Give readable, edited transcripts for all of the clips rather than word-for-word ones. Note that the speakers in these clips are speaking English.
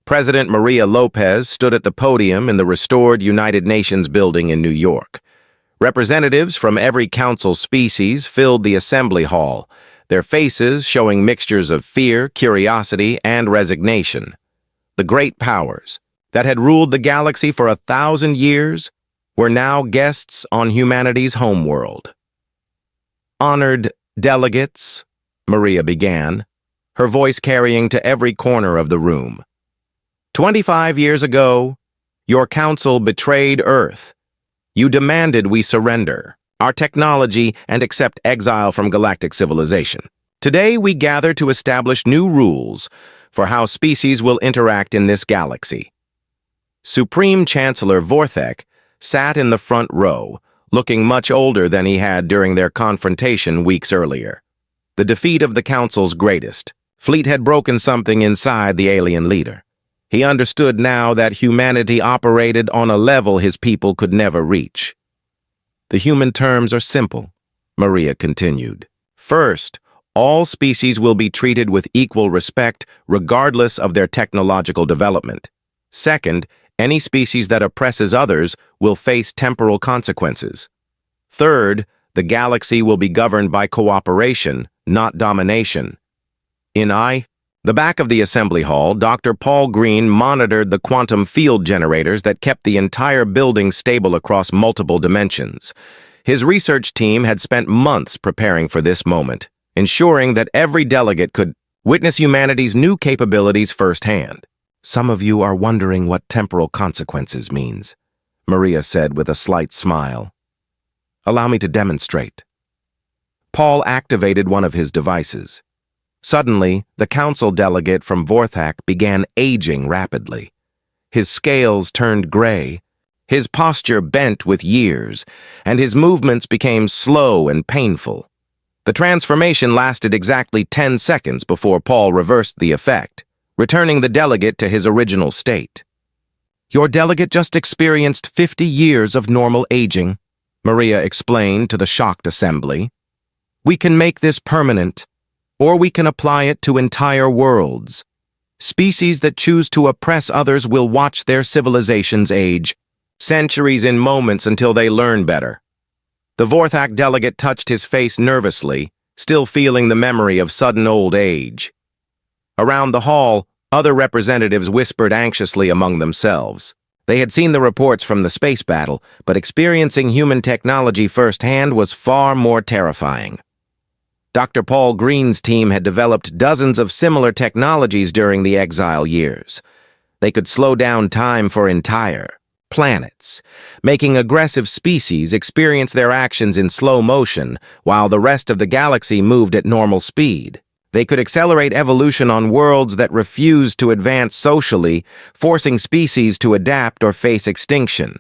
President Maria Lopez stood at the podium in the restored United Nations building in New York. Representatives from every council species filled the assembly hall, their faces showing mixtures of fear, curiosity, and resignation. The great powers that had ruled the galaxy for 1,000 years were now guests on humanity's homeworld. "Honored delegates," Maria began, her voice carrying to every corner of the room. 25 years ago, your council betrayed Earth. You demanded we surrender our technology and accept exile from galactic civilization. Today, we gather to establish new rules for how species will interact in this galaxy. Supreme Chancellor Vorthek sat in the front row, looking much older than he had during their confrontation weeks earlier. The defeat of the Council's greatest fleet had broken something inside the alien leader. He understood now that humanity operated on a level his people could never reach. "The human terms are simple," Maria continued. "First, all species will be treated with equal respect regardless of their technological development. Second, any species that oppresses others will face temporal consequences. Third, the galaxy will be governed by cooperation, not domination." The back of the assembly hall, Dr. Paul Green monitored the quantum field generators that kept the entire building stable across multiple dimensions. His research team had spent months preparing for this moment, ensuring that every delegate could witness humanity's new capabilities firsthand. "Some of you are wondering what temporal consequences means," Maria said with a slight smile. "Allow me to demonstrate." Paul activated one of his devices. Suddenly, the council delegate from Vorthak began aging rapidly. His scales turned gray, his posture bent with years, and his movements became slow and painful. The transformation lasted exactly 10 seconds before Paul reversed the effect, returning the delegate to his original state. "Your delegate just experienced 50 years of normal aging," Maria explained to the shocked assembly. "We can make this permanent, or we can apply it to entire worlds. Species that choose to oppress others will watch their civilizations age, centuries in moments until they learn better." The Vorthak delegate touched his face nervously, still feeling the memory of sudden old age. Around the hall, other representatives whispered anxiously among themselves. They had seen the reports from the space battle, but experiencing human technology firsthand was far more terrifying. Dr. Paul Green's team had developed dozens of similar technologies during the exile years. They could slow down time for entire planets, making aggressive species experience their actions in slow motion while the rest of the galaxy moved at normal speed. They could accelerate evolution on worlds that refused to advance socially, forcing species to adapt or face extinction.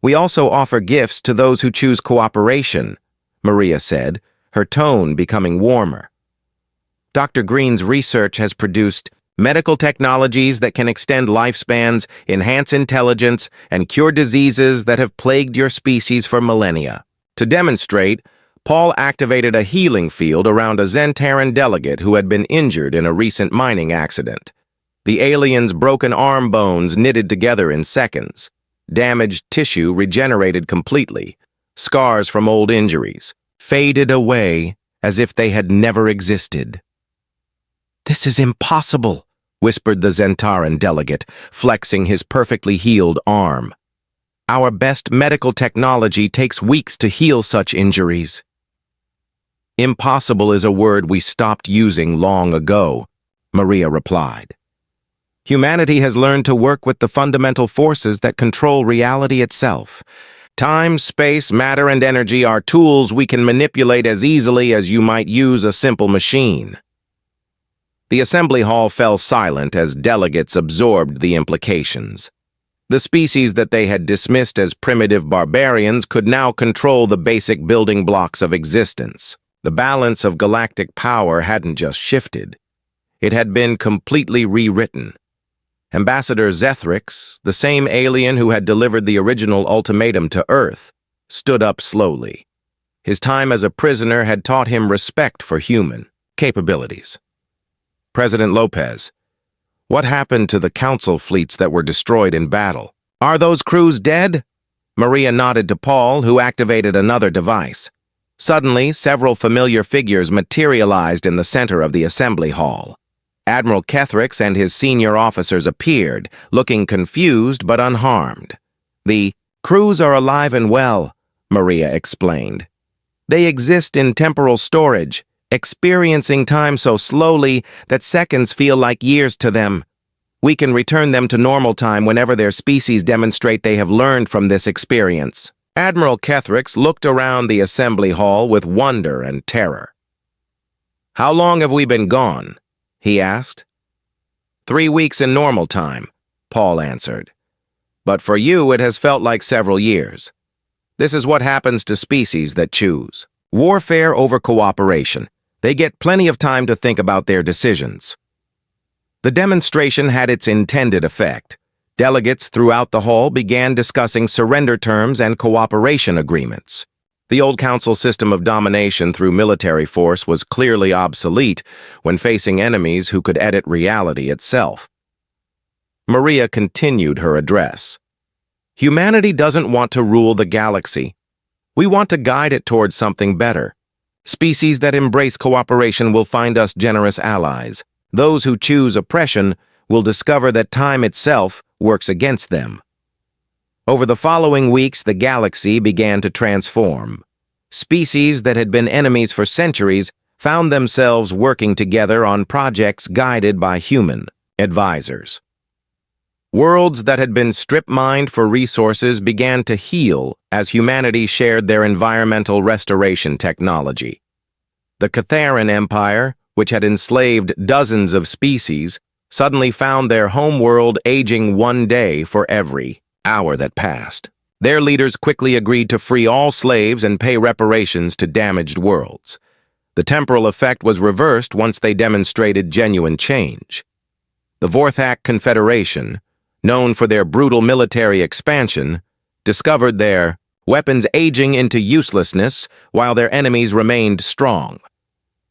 "We also offer gifts to those who choose cooperation," Maria said, her tone becoming warmer. "Dr. Green's research has produced medical technologies that can extend lifespans, enhance intelligence, and cure diseases that have plagued your species for millennia." To demonstrate, Paul activated a healing field around a Zentaran delegate who had been injured in a recent mining accident. The alien's broken arm bones knitted together in seconds. Damaged tissue regenerated completely. Scars from old injuries faded away as if they had never existed. "This is impossible," whispered the Zentaran delegate, flexing his perfectly healed arm. "Our best medical technology takes weeks to heal such injuries." "Impossible is a word we stopped using long ago," Maria replied. "Humanity has learned to work with the fundamental forces that control reality itself. Time, space, matter, and energy are tools we can manipulate as easily as you might use a simple machine." The assembly hall fell silent as delegates absorbed the implications. The species that they had dismissed as primitive barbarians could now control the basic building blocks of existence. The balance of galactic power hadn't just shifted. It had been completely rewritten. Ambassador Zethrix, the same alien who had delivered the original ultimatum to Earth, stood up slowly. His time as a prisoner had taught him respect for human capabilities. "President Lopez, What happened to the council fleets that were destroyed in battle? Are those crews dead? Maria nodded to Paul, who activated another device. Suddenly, several familiar figures materialized in the center of the assembly hall. Admiral Kethrix and his senior officers appeared, looking confused but unharmed. The crews are alive and well, Maria explained. They exist in temporal storage, experiencing time so slowly that seconds feel like years to them. We can return them to normal time whenever their species demonstrate they have learned from this experience. Admiral Kethrix looked around the assembly hall with wonder and terror. How long have we been gone? He asked. 3 weeks in normal time, Paul answered. But for you, it has felt like several years. This is what happens to species that choose warfare over cooperation. They get plenty of time to think about their decisions. The demonstration had its intended effect. Delegates throughout the hall began discussing surrender terms and cooperation agreements. The old council system of domination through military force was clearly obsolete when facing enemies who could edit reality itself. Maria continued her address. Humanity doesn't want to rule the galaxy. We want to guide it towards something better. Species that embrace cooperation will find us generous allies. Those who choose oppression will discover that time itself works against them. Over the following weeks, the galaxy began to transform. Species that had been enemies for centuries found themselves working together on projects guided by human advisors. Worlds that had been strip-mined for resources began to heal as humanity shared their environmental restoration technology. The Catharan Empire, which had enslaved dozens of species, suddenly found their homeworld aging 1 day for every hour that passed. Their leaders quickly agreed to free all slaves and pay reparations to damaged worlds. The temporal effect was reversed once they demonstrated genuine change. The Vorthak Confederation, known for their brutal military expansion, discovered their weapons aging into uselessness while their enemies remained strong.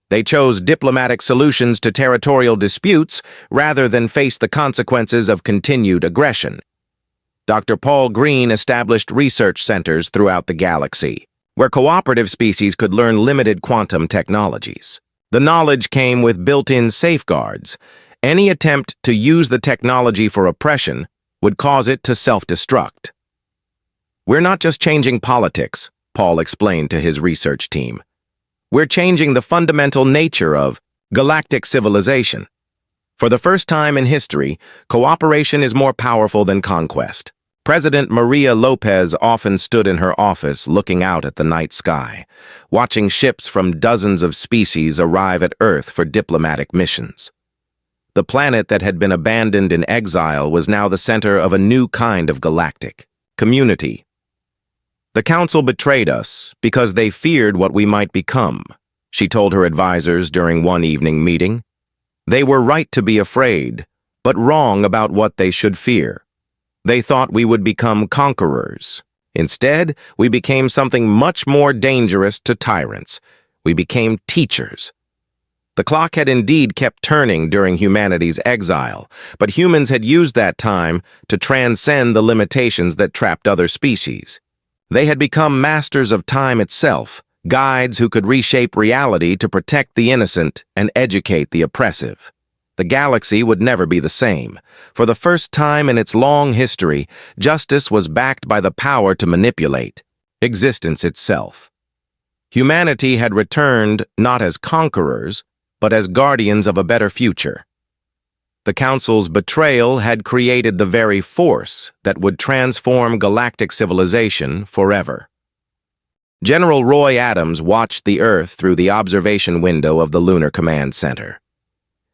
They chose diplomatic solutions to territorial disputes rather than face the consequences of continued aggression. Dr. Paul Green established research centers throughout the galaxy, where cooperative species could learn limited quantum technologies. The knowledge came with built-in safeguards. Any attempt to use the technology for oppression would cause it to self-destruct. We're not just changing politics, Paul explained to his research team. We're changing the fundamental nature of galactic civilization. For the first time in history, cooperation is more powerful than conquest. President Maria Lopez often stood in her office looking out at the night sky, watching ships from dozens of species arrive at Earth for diplomatic missions. The planet that had been abandoned in exile was now the center of a new kind of galactic community. The Council betrayed us because they feared what we might become, she told her advisors during one evening meeting. They were right to be afraid, but wrong about what they should fear. They thought we would become conquerors. Instead, we became something much more dangerous to tyrants. We became teachers. The clock had indeed kept turning during humanity's exile, but humans had used that time to transcend the limitations that trapped other species. They had become masters of time itself, guides who could reshape reality to protect the innocent and educate the oppressive. The galaxy would never be the same. For the first time in its long history, justice was backed by the power to manipulate existence itself. Humanity had returned not as conquerors, but as guardians of a better future. The Council's betrayal had created the very force that would transform galactic civilization forever. General Roy Adams watched the Earth through the observation window of the Lunar Command Center.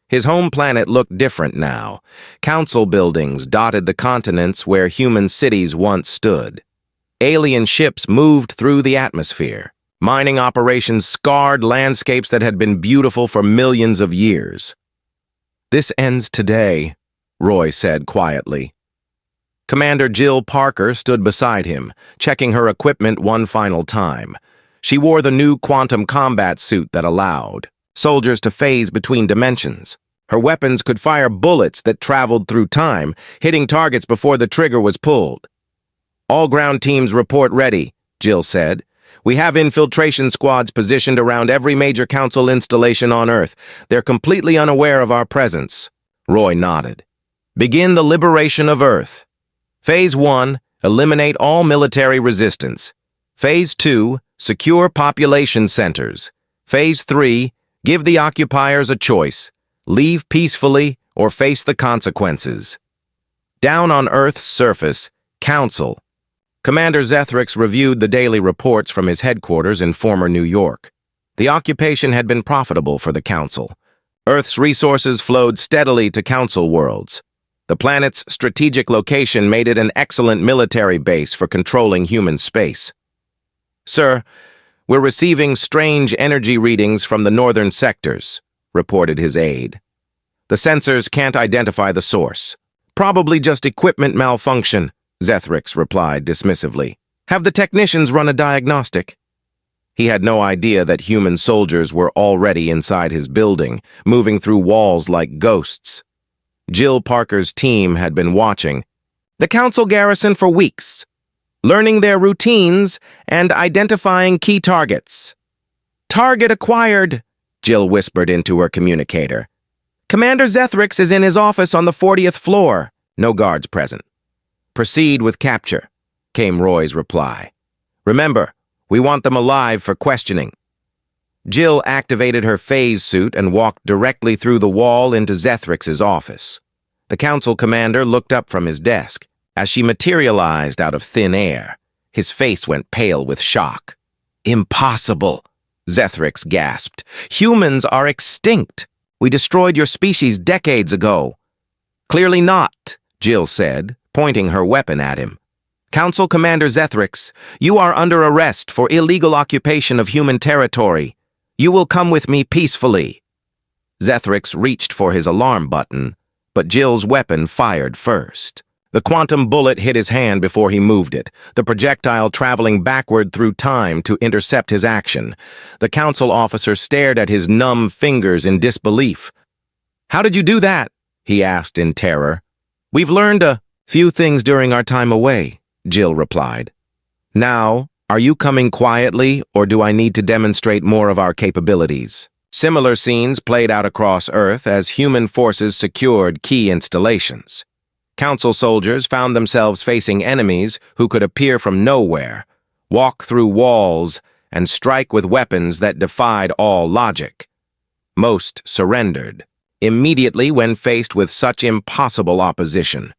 His home planet looked different now. Council buildings dotted the continents where human cities once stood. Alien ships moved through the atmosphere. Mining operations scarred landscapes that had been beautiful for millions of years. "This ends today," Roy said quietly. Commander Jill Parker stood beside him, checking her equipment one final time. She wore the new quantum combat suit that allowed soldiers to phase between dimensions. Her weapons could fire bullets that traveled through time, hitting targets before the trigger was pulled. "All ground teams report ready," Jill said. "We have infiltration squads positioned around every major council installation on Earth. They're completely unaware of our presence." Roy nodded. "Begin the liberation of Earth. Phase 1, eliminate all military resistance. Phase 2, secure population centers. Phase 3, give the occupiers a choice. Leave peacefully or face the consequences." Down on Earth's surface, Council. Commander Zethrix reviewed the daily reports from his headquarters in former New York. The occupation had been profitable for the Council. Earth's resources flowed steadily to Council worlds. The planet's strategic location made it an excellent military base for controlling human space. "Sir, we're receiving strange energy readings from the northern sectors," reported his aide. "The sensors can't identify the source." "Probably just equipment malfunction," Zethrix replied dismissively. "Have the technicians run a diagnostic." He had no idea that human soldiers were already inside his building, moving through walls like ghosts. Jill Parker's team had been watching the Council garrison for weeks, learning their routines and identifying key targets. "Target acquired," Jill whispered into her communicator. "Commander Zethrix is in his office on the 40th floor. No guards present." "Proceed with capture," came Roy's reply. "Remember, we want them alive for questioning." Jill activated her phase suit and walked directly through the wall into Zethrix's office. The Council commander looked up from his desk. As she materialized out of thin air, his face went pale with shock. "Impossible," Zethrix gasped. "Humans are extinct. We destroyed your species decades ago." "Clearly not," Jill said, pointing her weapon at him. "Council Commander Zethrix, you are under arrest for illegal occupation of human territory. You will come with me peacefully." Zethrix reached for his alarm button, but Jill's weapon fired first. The quantum bullet hit his hand before he moved it, the projectile traveling backward through time to intercept his action. The Council officer stared at his numb fingers in disbelief. "How did you do that?" he asked in terror. "We've learned a few things during our time away," Jill replied. "Now, are you coming quietly, or do I need to demonstrate more of our capabilities?" Similar scenes played out across Earth as human forces secured key installations. Council soldiers found themselves facing enemies who could appear from nowhere, walk through walls, and strike with weapons that defied all logic. Most surrendered immediately when faced with such impossible opposition.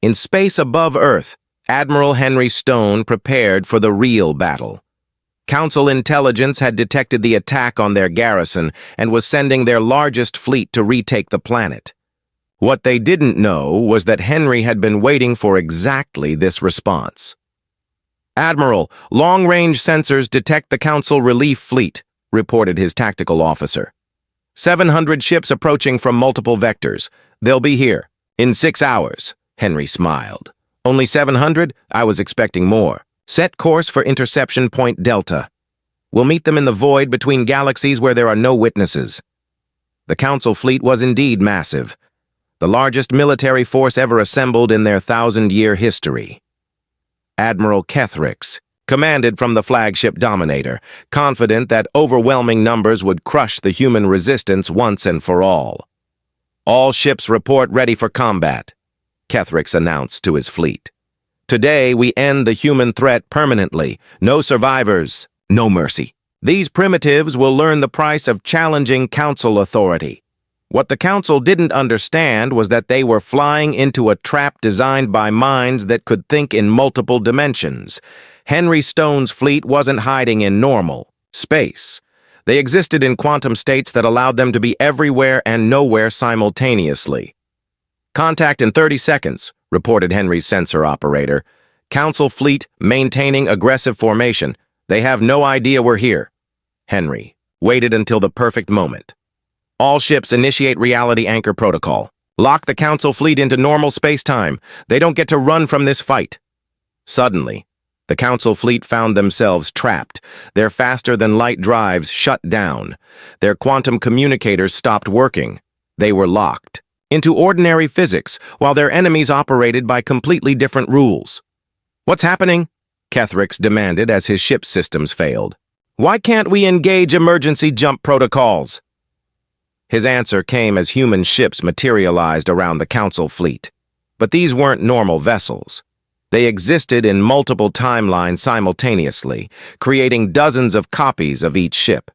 In space above Earth, Admiral Henry Stone prepared for the real battle. Council intelligence had detected the attack on their garrison and was sending their largest fleet to retake the planet. What they didn't know was that Henry had been waiting for exactly this response. "Admiral, long-range sensors detect the Council relief fleet," reported his tactical officer. 700 ships approaching from multiple vectors. They'll be here in 6 hours," Henry smiled. "Only 700? I was expecting more. Set course for interception point Delta. We'll meet them in the void between galaxies where there are no witnesses." The Council fleet was indeed massive, the largest military force ever assembled in their 1,000-year history. Admiral Kethrix commanded from the flagship Dominator, confident that overwhelming numbers would crush the human resistance once and for all. "All ships report ready for combat," Kethrix announced to his fleet. "Today we end the human threat permanently. No survivors, no mercy. These primitives will learn the price of challenging Council authority." What the Council didn't understand was that they were flying into a trap designed by minds that could think in multiple dimensions. Henry Stone's fleet wasn't hiding in normal space. They existed in quantum states that allowed them to be everywhere and nowhere simultaneously. "Contact in 30 seconds, reported Henry's sensor operator. "Council fleet maintaining aggressive formation. They have no idea we're here." Henry waited until the perfect moment. "All ships initiate reality anchor protocol. Lock the Council fleet into normal space-time. They don't get to run from this fight." Suddenly, the Council fleet found themselves trapped. Their faster-than-light drives shut down. Their quantum communicators stopped working. They were locked into ordinary physics, while their enemies operated by completely different rules. "What's happening?" Kethrix demanded as his ship's systems failed. "Why can't we engage emergency jump protocols?" His answer came as human ships materialized around the Council fleet. But these weren't normal vessels. They existed in multiple timelines simultaneously, creating dozens of copies of each ship.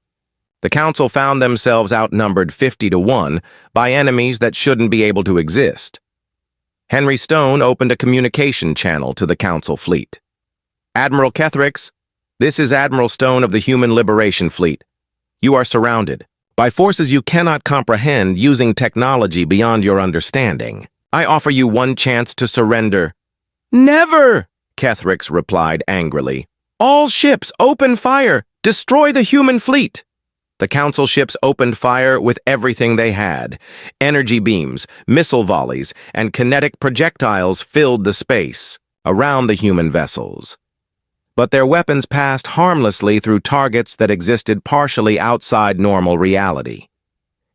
The Council found themselves outnumbered 50-1 by enemies that shouldn't be able to exist. Henry Stone opened a communication channel to the Council fleet. "Admiral Kethrix, this is Admiral Stone of the Human Liberation Fleet. You are surrounded by forces you cannot comprehend using technology beyond your understanding. I offer you one chance to surrender." "Never!" Kethrix replied angrily. "All ships, open fire! Destroy the human fleet!" The Council ships opened fire with everything they had. Energy beams, missile volleys, and kinetic projectiles filled the space around the human vessels. But their weapons passed harmlessly through targets that existed partially outside normal reality.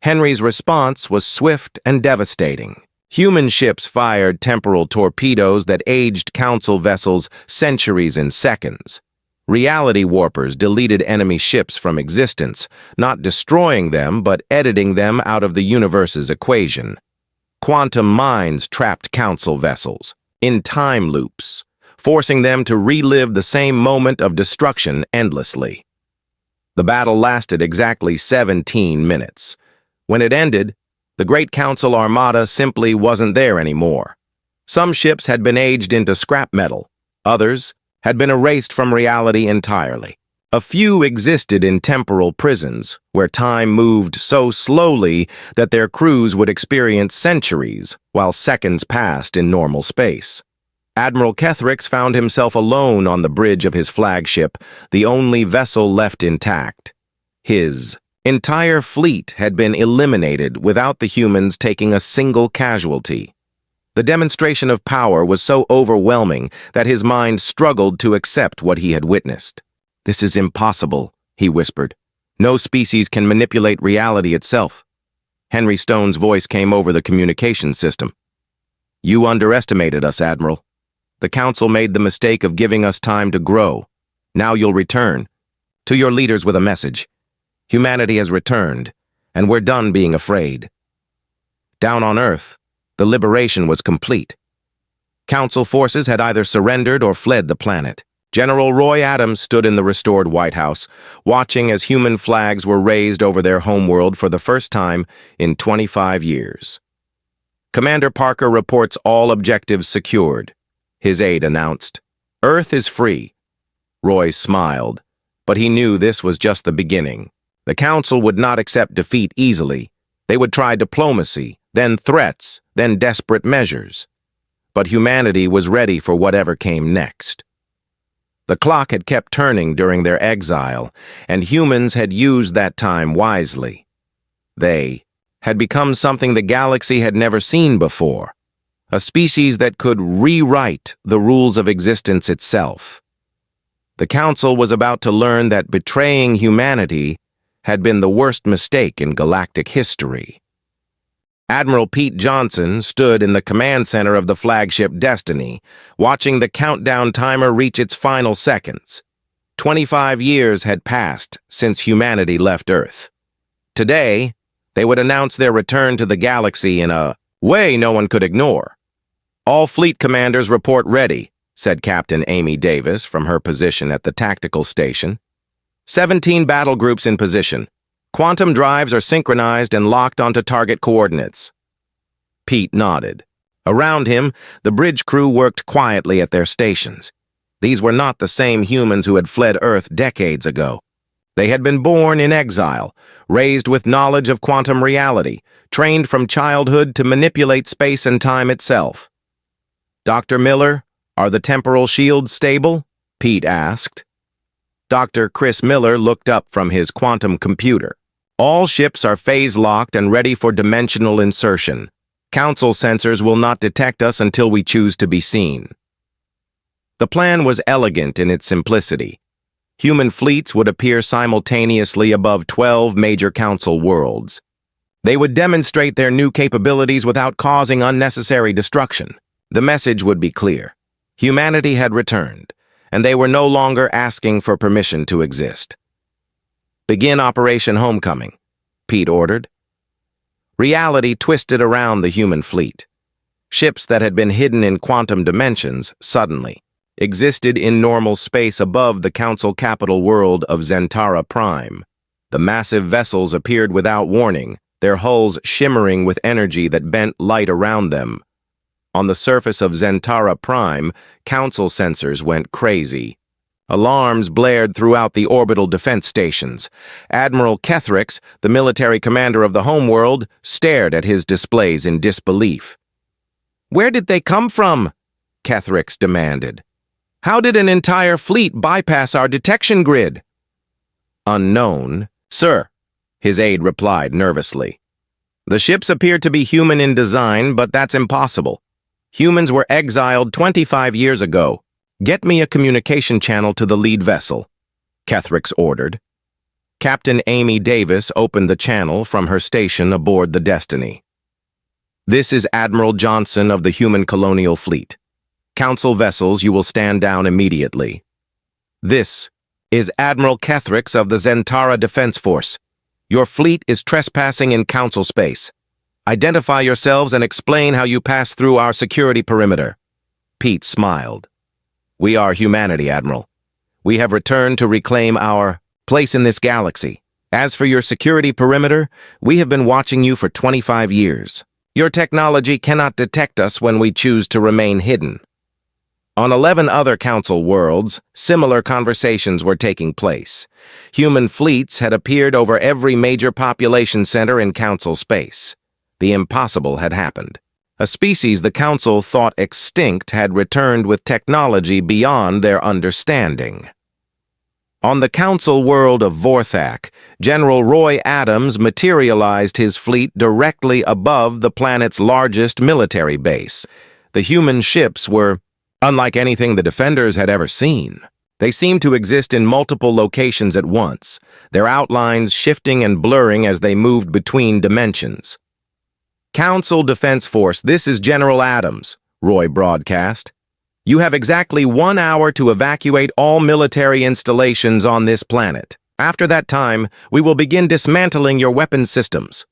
Henry's response was swift and devastating. Human ships fired temporal torpedoes that aged Council vessels centuries in seconds. Reality warpers deleted enemy ships from existence, not destroying them but editing them out of the universe's equation. Quantum mines trapped Council vessels in time loops, forcing them to relive the same moment of destruction endlessly. The battle lasted exactly 17 minutes. When it ended, the Great Council Armada simply wasn't there anymore. Some ships had been aged into scrap metal. Others had been erased from reality entirely. A few existed in temporal prisons, where time moved so slowly that their crews would experience centuries, while seconds passed in normal space. Admiral Kethrix found himself alone on the bridge of his flagship, the only vessel left intact. His entire fleet had been eliminated without the humans taking a single casualty. The demonstration of power was so overwhelming that his mind struggled to accept what he had witnessed. "This is impossible," he whispered. "No species can manipulate reality itself." Henry Stone's voice came over the communication system. "You underestimated us, Admiral. The Council made the mistake of giving us time to grow. Now you'll return. To your leaders with a message. Humanity has returned, and we're done being afraid." Down on Earth, the liberation was complete. Council forces had either surrendered or fled the planet. General Roy Adams stood in the restored White House, watching as human flags were raised over their homeworld for the first time in 25 years. "Commander Parker reports all objectives secured," his aide announced. "Earth is free." Roy smiled, but he knew this was just the beginning. The Council would not accept defeat easily. They would try diplomacy, then threats, then desperate measures. But humanity was ready for whatever came next. The clock had kept turning during their exile, and humans had used that time wisely. They had become something the galaxy had never seen before, a species that could rewrite the rules of existence itself. The Council was about to learn that betraying humanity had been the worst mistake in galactic history. Admiral Pete Johnson stood in the command center of the flagship Destiny, watching the countdown timer reach its final seconds. 25 years had passed since humanity left Earth. Today, they would announce their return to the galaxy in a way no one could ignore. "All fleet commanders report ready," said Captain Amy Davis from her position at the tactical station. 17 battle groups in position. Quantum drives are synchronized and locked onto target coordinates. Pete nodded. Around him, the bridge crew worked quietly at their stations. These were not the same humans who had fled Earth decades ago. They had been born in exile, raised with knowledge of quantum reality, trained from childhood to manipulate space and time itself. "Dr. Miller, are the temporal shields stable?" Pete asked. Dr. Chris Miller looked up from his quantum computer. "All ships are phase-locked and ready for dimensional insertion. Council sensors will not detect us until we choose to be seen." The plan was elegant in its simplicity. Human fleets would appear simultaneously above 12 major Council worlds. They would demonstrate their new capabilities without causing unnecessary destruction. The message would be clear. Humanity had returned, and they were no longer asking for permission to exist. "Begin Operation Homecoming," Pete ordered. Reality twisted around the human fleet. Ships that had been hidden in quantum dimensions suddenly existed in normal space above the Council capital world of Zentara Prime. The massive vessels appeared without warning, their hulls shimmering with energy that bent light around them. On the surface of Zentara Prime, Council sensors went crazy. Alarms blared throughout the orbital defense stations. Admiral Kethrix, the military commander of the homeworld, stared at his displays in disbelief. "Where did they come from?" Kethrix demanded. "How did an entire fleet bypass our detection grid?" "Unknown, sir," his aide replied nervously. "The ships appear to be human in design, but that's impossible. Humans were exiled 25 years ago. Get me a communication channel to the lead vessel," Kethrix ordered. Captain Amy Davis opened the channel from her station aboard the Destiny. "This is Admiral Johnson of the Human Colonial Fleet. Council vessels, you will stand down immediately. This is Admiral Kethrix of the Zentara Defense Force. Your fleet is trespassing in Council space. Identify yourselves and explain how you passed through our security perimeter." Pete smiled. "We are humanity, Admiral. We have returned to reclaim our place in this galaxy. As for your security perimeter, we have been watching you for 25 years. Your technology cannot detect us when we choose to remain hidden." On 11 other Council worlds, similar conversations were taking place. Human fleets had appeared over every major population center in Council space. The impossible had happened. A species the Council thought extinct had returned with technology beyond their understanding. On the Council world of Vorthak, General Roy Adams materialized his fleet directly above the planet's largest military base. The human ships were unlike anything the Defenders had ever seen. They seemed to exist in multiple locations at once, their outlines shifting and blurring as they moved between dimensions. "Council Defense Force, this is General Adams," Roy broadcast. "You have exactly 1 hour to evacuate all military installations on this planet. After that time, we will begin dismantling your weapons systems."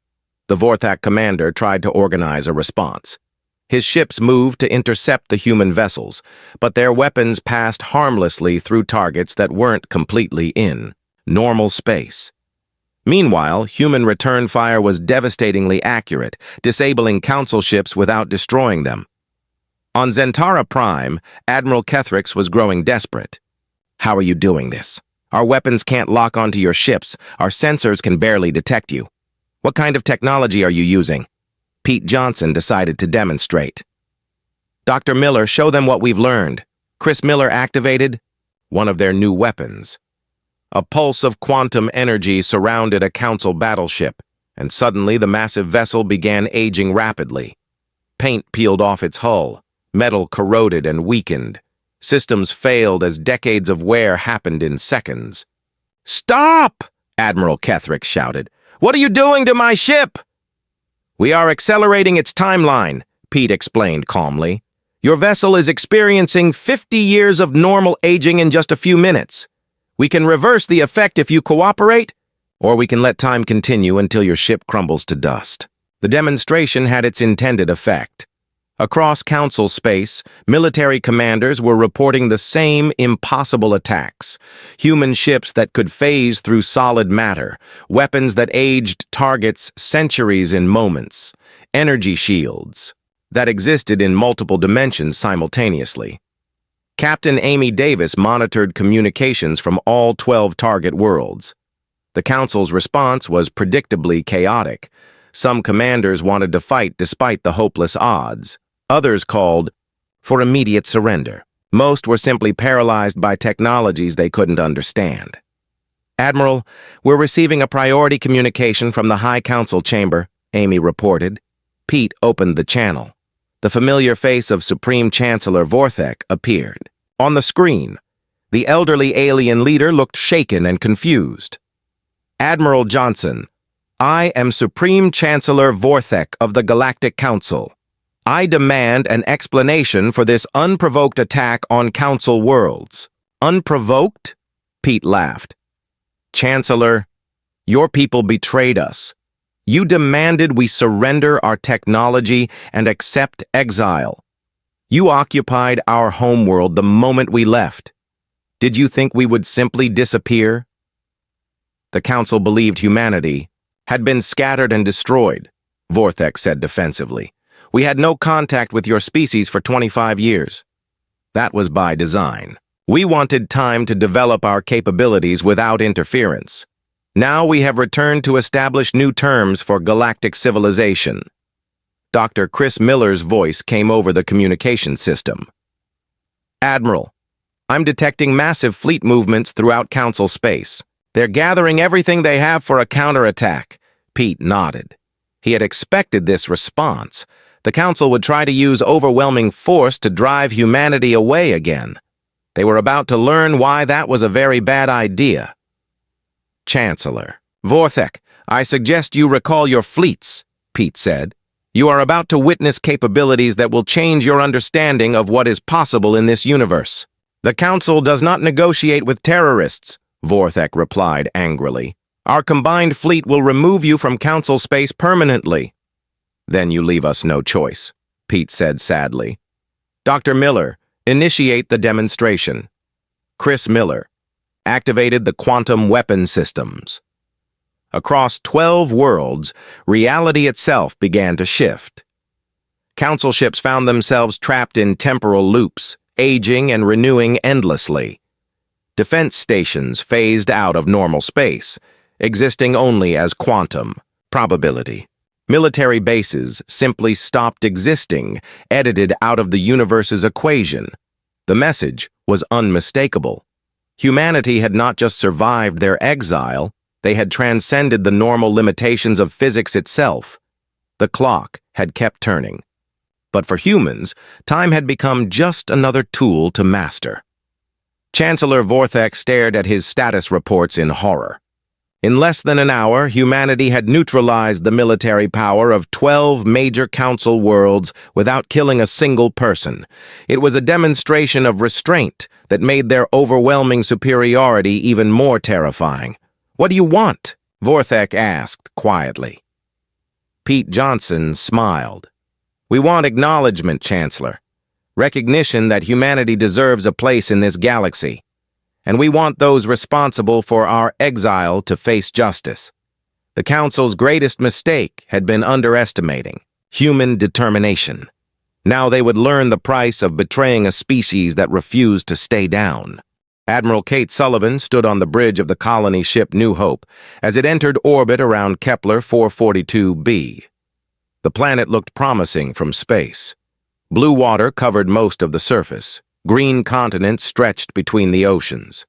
The Vorthak commander tried to organize a response. His ships moved to intercept the human vessels, but their weapons passed harmlessly through targets that weren't completely in normal space. Meanwhile, human return fire was devastatingly accurate, disabling Council ships without destroying them. On Zentara Prime, Admiral Kethrix was growing desperate. "How are you doing this? Our weapons can't lock onto your ships. Our sensors can barely detect you. What kind of technology are you using?" Pete Johnson decided to demonstrate. "Dr. Miller, show them what we've learned." Chris Miller activated one of their new weapons. A pulse of quantum energy surrounded a Council battleship, and suddenly the massive vessel began aging rapidly. Paint peeled off its hull, metal corroded and weakened. Systems failed as decades of wear happened in seconds. "Stop!" Admiral Kethrix shouted. "What are you doing to my ship?" "We are accelerating its timeline," Pete explained calmly. "Your vessel is experiencing 50 years of normal aging in just a few minutes. We can reverse the effect if you cooperate, or we can let time continue until your ship crumbles to dust." The demonstration had its intended effect. Across Council space, military commanders were reporting the same impossible attacks. Human ships that could phase through solid matter, weapons that aged targets centuries in moments, energy shields that existed in multiple dimensions simultaneously. Captain Amy Davis monitored communications from all 12 target worlds. The Council's response was predictably chaotic. Some commanders wanted to fight despite the hopeless odds. Others called for immediate surrender. Most were simply paralyzed by technologies they couldn't understand. "Admiral, we're receiving a priority communication from the High Council chamber," Amy reported. Pete opened the channel. The familiar face of Supreme Chancellor Vorthak appeared. On the screen, the elderly alien leader looked shaken and confused. "Admiral Johnson, I am Supreme Chancellor Vorthek of the Galactic Council. I demand an explanation for this unprovoked attack on Council worlds. Unprovoked? Pete laughed. Chancellor, your people betrayed us. You demanded we surrender our technology and accept exile. You occupied our homeworld the moment we left. Did you think we would simply disappear? The Council believed humanity had been scattered and destroyed, Vorthek said defensively. We had no contact with your species for 25 years. That was by design. We wanted time to develop our capabilities without interference. Now we have returned to establish new terms for galactic civilization. Dr. Chris Miller's voice came over the communication system. Admiral, I'm detecting massive fleet movements throughout Council space. They're gathering everything they have for a counterattack. Pete nodded. He had expected this response. The Council would try to use overwhelming force to drive humanity away again. They were about to learn why that was a very bad idea. Chancellor. Vorthek, I suggest you recall your fleets, Pete said. You are about to witness capabilities that will change your understanding of what is possible in this universe. The Council does not negotiate with terrorists, Vorthek replied angrily. Our combined fleet will remove you from Council space permanently. Then you leave us no choice, Pete said sadly. Dr. Miller, initiate the demonstration. Chris Miller activated the quantum weapon systems. Across 12 worlds, reality itself began to shift. Council ships found themselves trapped in temporal loops, aging and renewing endlessly. Defense stations phased out of normal space, existing only as quantum probability. Military bases simply stopped existing, edited out of the universe's equation. The message was unmistakable. Humanity had not just survived their exile, they had transcended the normal limitations of physics itself. The clock had kept turning. But for humans, time had become just another tool to master. Chancellor Vorthek stared at his status reports in horror. In less than an hour, humanity had neutralized the military power of 12 major Council worlds without killing a single person. It was a demonstration of restraint that made their overwhelming superiority even more terrifying. What do you want? Vorthek asked quietly. Pete Johnson smiled. We want acknowledgement, Chancellor. Recognition that humanity deserves a place in this galaxy. And we want those responsible for our exile to face justice. The Council's greatest mistake had been underestimating human determination. Now they would learn the price of betraying a species that refused to stay down. Admiral Kate Sullivan stood on the bridge of the colony ship New Hope as it entered orbit around Kepler 442b. The planet looked promising from space. Blue water covered most of the surface. Green continents stretched between the oceans.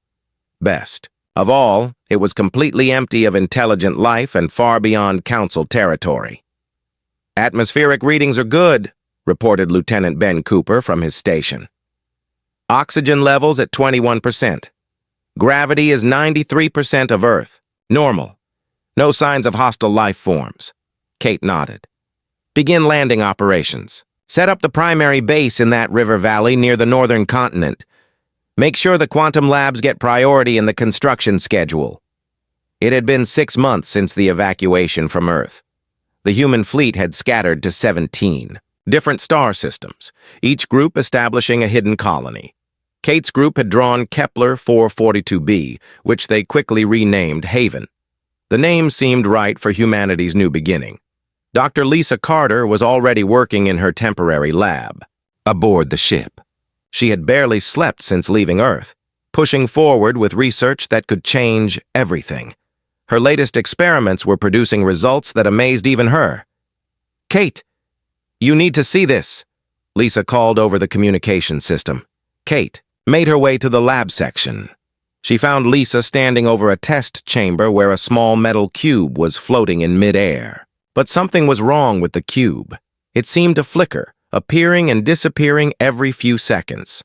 Best of all, it was completely empty of intelligent life and far beyond Council territory. Atmospheric readings are good, reported Lieutenant Ben Cooper from his station. Oxygen levels at 21%. Gravity is 93% of Earth. Normal. No signs of hostile life forms. Kate nodded. Begin landing operations. Set up the primary base in that river valley near the northern continent. Make sure the quantum labs get priority in the construction schedule. It had been 6 months since the evacuation from Earth. The human fleet had scattered to 17 different star systems, each group establishing a hidden colony. Kate's group had drawn Kepler 442b, which they quickly renamed Haven. The name seemed right for humanity's new beginning. Dr. Lisa Carter was already working in her temporary lab, aboard the ship. She had barely slept since leaving Earth, pushing forward with research that could change everything. Her latest experiments were producing results that amazed even her. Kate, you need to see this, Lisa called over the communication system. Kate made her way to the lab section. She found Lisa standing over a test chamber where a small metal cube was floating in midair. But something was wrong with the cube. It seemed to flicker, appearing and disappearing every few seconds.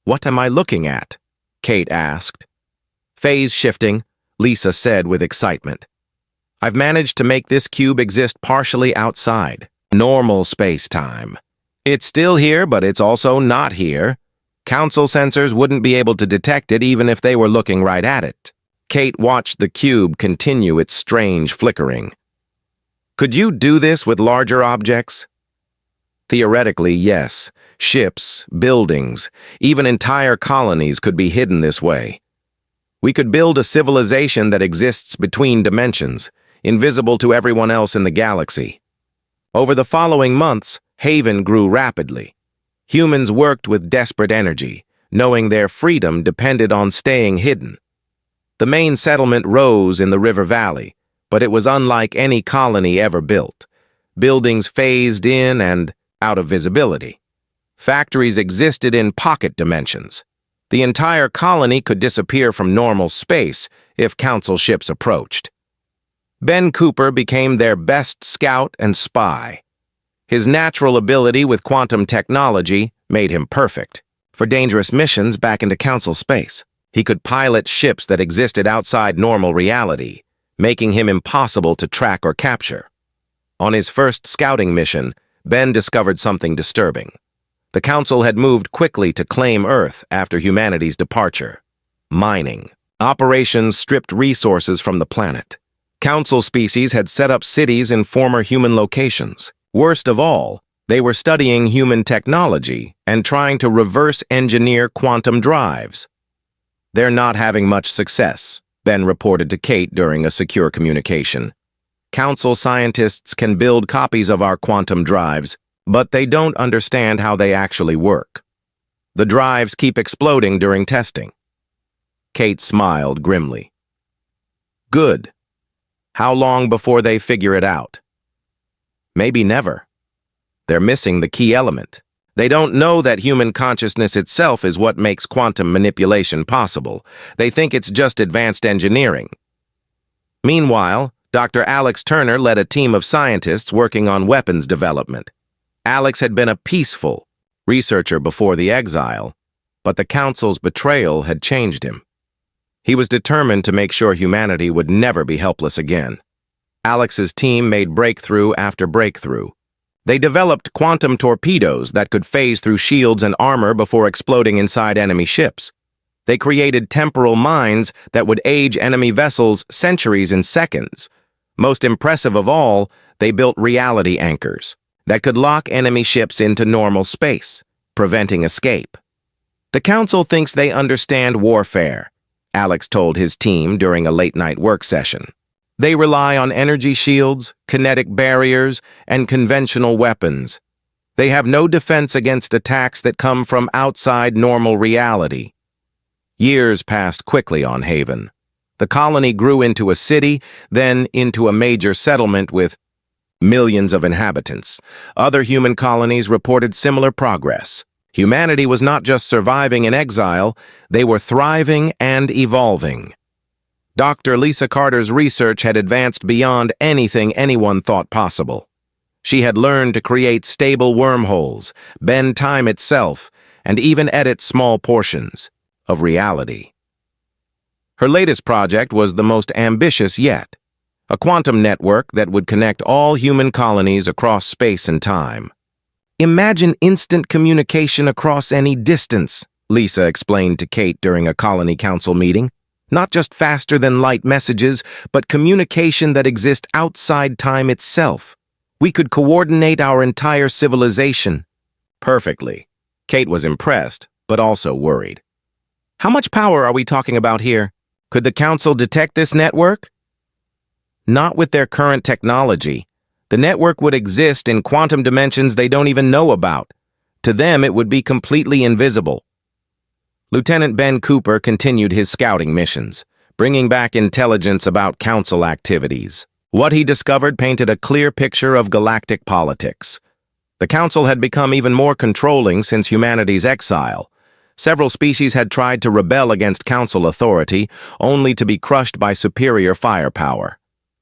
What am I looking at? Kate asked. Phase shifting, Lisa said with excitement. I've managed to make this cube exist partially outside normal space-time. It's still here, but it's also not here. Council sensors wouldn't be able to detect it even if they were looking right at it. Kate watched the cube continue its strange flickering. Could you do this with larger objects? Theoretically, yes. Ships, buildings, even entire colonies could be hidden this way. We could build a civilization that exists between dimensions, invisible to everyone else in the galaxy. Over the following months, Haven grew rapidly. Humans worked with desperate energy, knowing their freedom depended on staying hidden. The main settlement rose in the river valley, but it was unlike any colony ever built. Buildings phased in and out of visibility. Factories existed in pocket dimensions. The entire colony could disappear from normal space if council ships approached. Ben Cooper became their best scout and spy. His natural ability with quantum technology made him perfect for dangerous missions back into council space. He could pilot ships that existed outside normal reality, making him impossible to track or capture. On his first scouting mission, Ben discovered something disturbing. The Council had moved quickly to claim Earth after humanity's departure. Mining. Operations stripped resources from the planet. Council species had set up cities in former human locations. Worst of all, they were studying human technology and trying to reverse engineer quantum drives. They're not having much success, Ben reported to Kate during a secure communication. Council scientists can build copies of our quantum drives, but they don't understand how they actually work. The drives keep exploding during testing. Kate smiled grimly. Good. How long before they figure it out? Maybe never. They're missing the key element. They don't know that human consciousness itself is what makes quantum manipulation possible. They think it's just advanced engineering. Meanwhile, Dr. Alex Turner led a team of scientists working on weapons development. Alex had been a peaceful researcher before the exile, but the Council's betrayal had changed him. He was determined to make sure humanity would never be helpless again. Alex's team made breakthrough after breakthrough. They developed quantum torpedoes that could phase through shields and armor before exploding inside enemy ships. They created temporal mines that would age enemy vessels centuries in seconds. Most impressive of all, they built reality anchors that could lock enemy ships into normal space, preventing escape. The Council thinks they understand warfare, Alex told his team during a late-night work session. They rely on energy shields, kinetic barriers, and conventional weapons. They have no defense against attacks that come from outside normal reality. Years passed quickly on Haven. The colony grew into a city, then into a major settlement with millions of inhabitants. Other human colonies reported similar progress. Humanity was not just surviving in exile, they were thriving and evolving. Dr. Lisa Carter's research had advanced beyond anything anyone thought possible. She had learned to create stable wormholes, bend time itself, and even edit small portions of reality. Her latest project was the most ambitious yet. A quantum network that would connect all human colonies across space and time. Imagine instant communication across any distance, Lisa explained to Kate during a colony council meeting. Not just faster than light messages, but communication that exists outside time itself. We could coordinate our entire civilization. Perfectly. Kate was impressed, but also worried. How much power are we talking about here? Could the Council detect this network? Not with their current technology. The network would exist in quantum dimensions they don't even know about. To them, it would be completely invisible. Lieutenant Ben Cooper continued his scouting missions, bringing back intelligence about Council activities. What he discovered painted a clear picture of galactic politics. The Council had become even more controlling since humanity's exile. Several species had tried to rebel against Council authority, only to be crushed by superior firepower.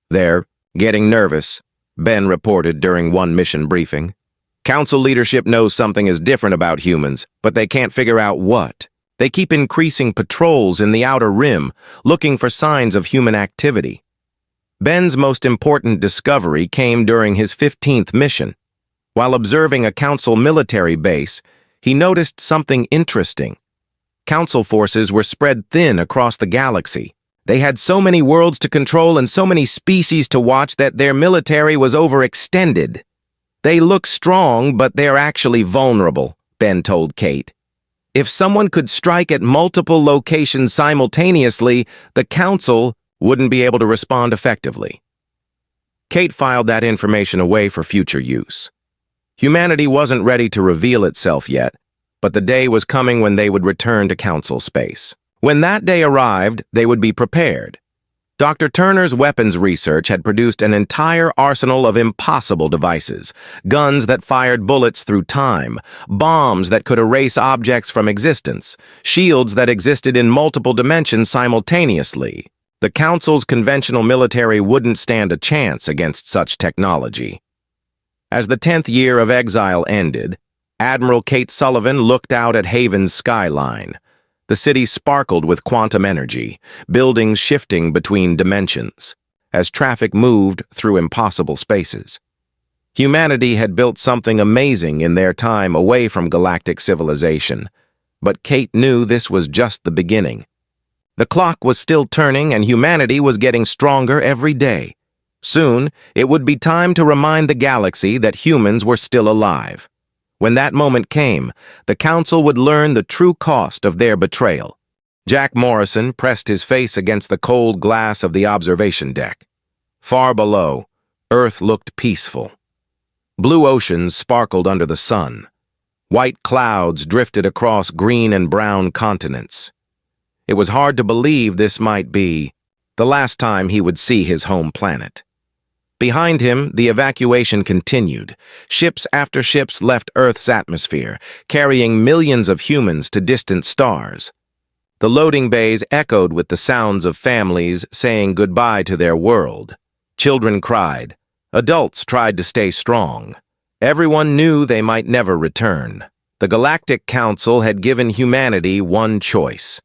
They're getting nervous, Ben reported during one mission briefing. Council leadership knows something is different about humans, but they can't figure out what. They keep increasing patrols in the outer rim, looking for signs of human activity. Ben's most important discovery came during his 15th mission. While observing a Council military base, he noticed something interesting. Council forces were spread thin across the galaxy. They had so many worlds to control and so many species to watch that their military was overextended. They look strong, but they're actually vulnerable, Ben told Kate. If someone could strike at multiple locations simultaneously, the Council wouldn't be able to respond effectively. Kate filed that information away for future use. Humanity wasn't ready to reveal itself yet, but the day was coming when they would return to Council space. When that day arrived, they would be prepared. Dr. Turner's weapons research had produced an entire arsenal of impossible devices, guns that fired bullets through time, bombs that could erase objects from existence, shields that existed in multiple dimensions simultaneously. The Council's conventional military wouldn't stand a chance against such technology. As the 10th year of exile ended, Admiral Kate Sullivan looked out at Haven's skyline. The city sparkled with quantum energy, buildings shifting between dimensions, as traffic moved through impossible spaces. Humanity had built something amazing in their time away from galactic civilization, but Kate knew this was just the beginning. The clock was still turning and humanity was getting stronger every day. Soon, it would be time to remind the galaxy that humans were still alive. When that moment came, the Council would learn the true cost of their betrayal. Jack Morrison pressed his face against the cold glass of the observation deck. Far below, Earth looked peaceful. Blue oceans sparkled under the sun. White clouds drifted across green and brown continents. It was hard to believe this might be the last time he would see his home planet. Behind him, the evacuation continued. Ships after ships left Earth's atmosphere, carrying millions of humans to distant stars. The loading bays echoed with the sounds of families saying goodbye to their world. Children cried. Adults tried to stay strong. Everyone knew they might never return. The Galactic Council had given humanity one choice: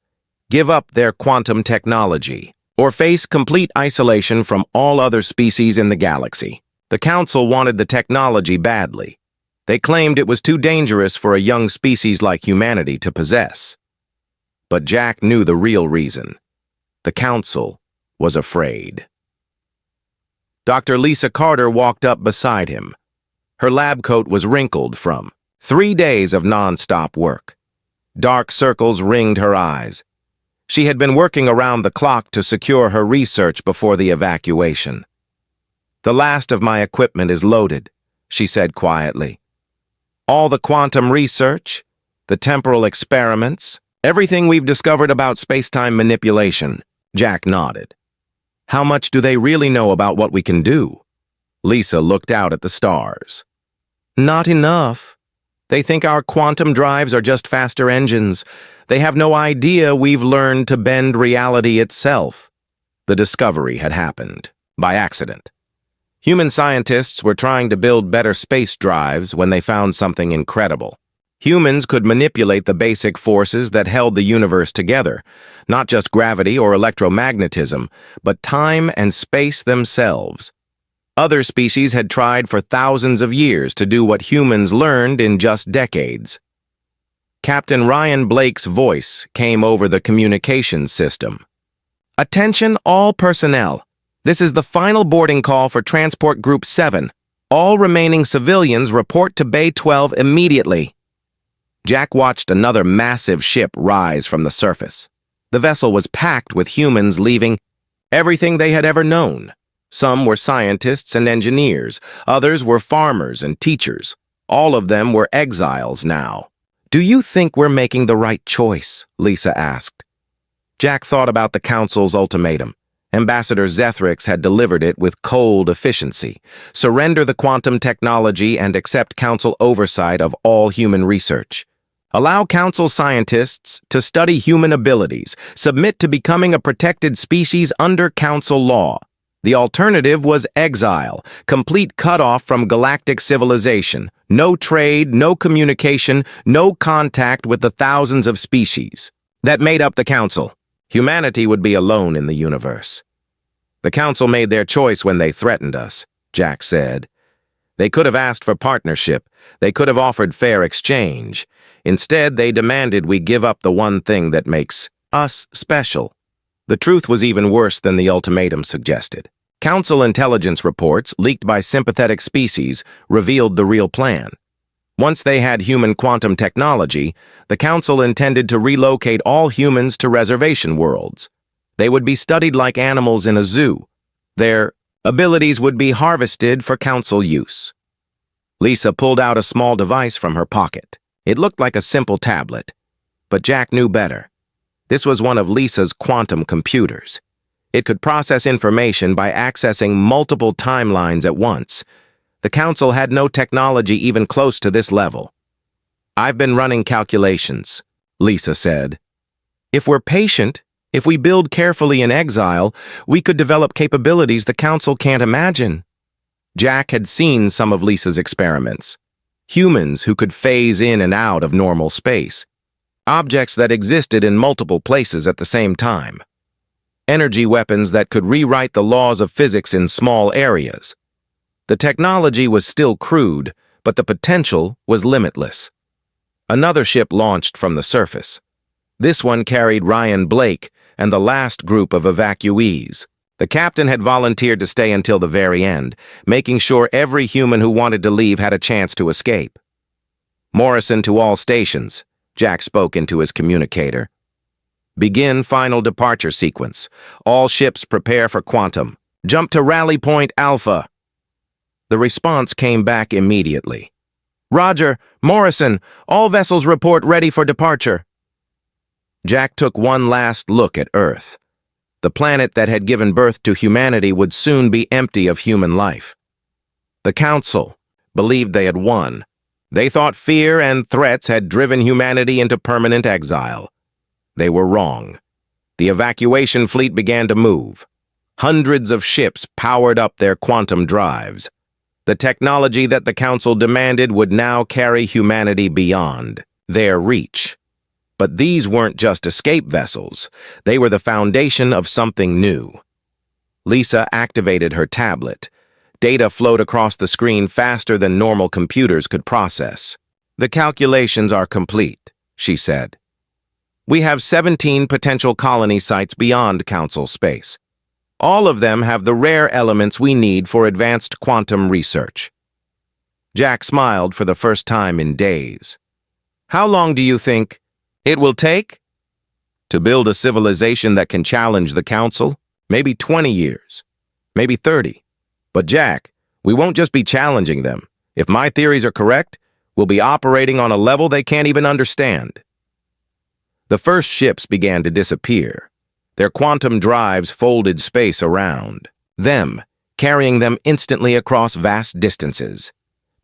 give up their quantum technology, or face complete isolation from all other species in the galaxy. The Council wanted the technology badly. They claimed it was too dangerous for a young species like humanity to possess. But Jack knew the real reason. The Council was afraid. Dr. Lisa Carter walked up beside him. Her lab coat was wrinkled from 3 days of non-stop work. Dark circles ringed her eyes. She had been working around the clock to secure her research before the evacuation. "The last of my equipment is loaded," she said quietly. "All the quantum research, the temporal experiments, everything we've discovered about space-time manipulation." Jack nodded. "How much do they really know about what we can do?" Lisa looked out at the stars. "Not enough. They think our quantum drives are just faster engines. They have no idea we've learned to bend reality itself." The discovery had happened by accident. Human scientists were trying to build better space drives when they found something incredible. Humans could manipulate the basic forces that held the universe together, not just gravity or electromagnetism, but time and space themselves. Other species had tried for thousands of years to do what humans learned in just decades. Captain Ryan Blake's voice came over the communications system. "Attention all personnel. This is the final boarding call for Transport Group 7. All remaining civilians report to Bay 12 immediately." Jack watched another massive ship rise from the surface. The vessel was packed with humans leaving everything they had ever known. Some were scientists and engineers, others were farmers and teachers. All of them were exiles now. "Do you think we're making the right choice?" Lisa asked. Jack thought about the Council's ultimatum. Ambassador Zethrix had delivered it with cold efficiency. Surrender the quantum technology and accept Council oversight of all human research. Allow Council scientists to study human abilities. Submit to becoming a protected species under Council law. The alternative was exile, complete cutoff from galactic civilization, no trade, no communication, no contact with the thousands of species that made up the Council. Humanity would be alone in the universe. The council made their choice when they threatened us, Jack said. They could have asked for partnership. They could have offered fair exchange. Instead, they demanded we give up the one thing that makes us special. The truth was even worse than the ultimatum suggested. Council intelligence reports, leaked by sympathetic species, revealed the real plan. Once they had human quantum technology, the Council intended to relocate all humans to reservation worlds. They would be studied like animals in a zoo. Their abilities would be harvested for Council use. Lisa pulled out a small device from her pocket. It looked like a simple tablet, but Jack knew better. This was one of Lisa's quantum computers. It could process information by accessing multiple timelines at once. The Council had no technology even close to this level. I've been running calculations, Lisa said. If we're patient, if we build carefully in exile, we could develop capabilities the Council can't imagine. Jack had seen some of Lisa's experiments. Humans who could phase in and out of normal space. Objects that existed in multiple places at the same time. Energy weapons that could rewrite the laws of physics in small areas. The technology was still crude, but the potential was limitless. Another ship launched from the surface. This one carried Ryan Blake and the last group of evacuees. The captain had volunteered to stay until the very end, making sure every human who wanted to leave had a chance to escape. Morrison to all stations, Jack spoke into his communicator. Begin final departure sequence. All ships prepare for quantum. Jump to rally point Alpha. The response came back immediately. Roger, Morrison, all vessels report ready for departure. Jack took one last look at Earth. The planet that had given birth to humanity would soon be empty of human life. The Council believed they had won. They thought fear and threats had driven humanity into permanent exile. They were wrong. The evacuation fleet began to move. Hundreds of ships powered up their quantum drives. The technology that the Council demanded would now carry humanity beyond their reach. But these weren't just escape vessels. They were the foundation of something new. Lisa activated her tablet. Data flowed across the screen faster than normal computers could process. The calculations are complete, she said. We have 17 potential colony sites beyond Council space. All of them have the rare elements we need for advanced quantum research. Jack smiled for the first time in days. How long do you think it will take? To build a civilization that can challenge the Council? Maybe 20 years. Maybe 30. But Jack, we won't just be challenging them. If my theories are correct, we'll be operating on a level they can't even understand. The first ships began to disappear. Their quantum drives folded space around them, carrying them instantly across vast distances.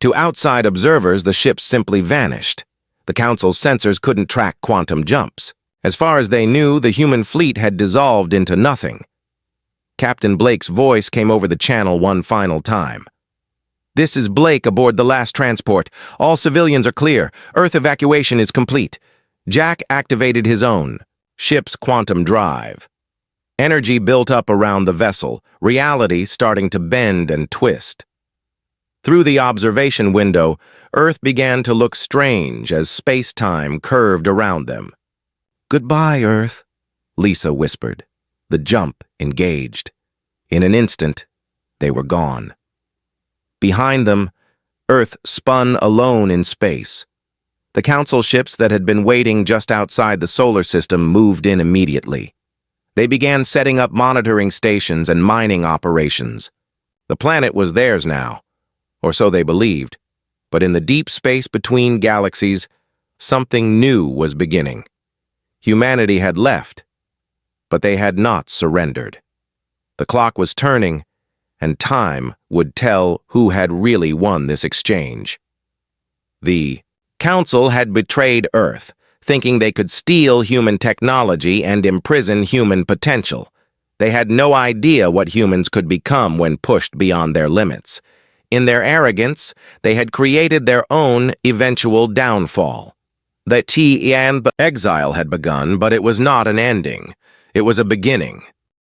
To outside observers, the ships simply vanished. The Council's sensors couldn't track quantum jumps. As far as they knew, the human fleet had dissolved into nothing. Captain Blake's voice came over the channel one final time. This is Blake aboard the last transport. All civilians are clear. Earth evacuation is complete. Jack activated his own ship's quantum drive. Energy built up around the vessel, reality starting to bend and twist. Through the observation window, Earth began to look strange as space-time curved around them. Goodbye, Earth, Lisa whispered. The jump engaged. In an instant, they were gone. Behind them, Earth spun alone in space. The Council ships that had been waiting just outside the solar system moved in immediately. They began setting up monitoring stations and mining operations. The planet was theirs now, or so they believed. But in the deep space between galaxies, something new was beginning. Humanity had left, but they had not surrendered. The clock was turning, and time would tell who had really won this exchange. The Council had betrayed Earth, thinking they could steal human technology and imprison human potential. They had no idea what humans could become when pushed beyond their limits. In their arrogance, they had created their own eventual downfall. The exile had begun, but it was not an ending. It was a beginning.